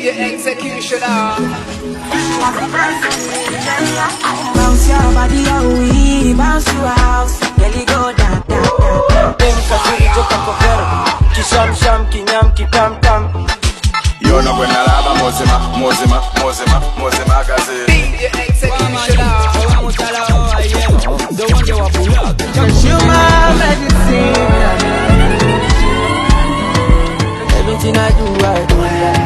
DJ Executioner. Bounce your body away, bounce your house, girl you go down, down, down. Pensa kuitoka kwa vera, kishamsham kinyam kitamtam. Yo no buena lava, mozema gazelle. DJ Executioner. Cause you my medicine. Everything I do, I do.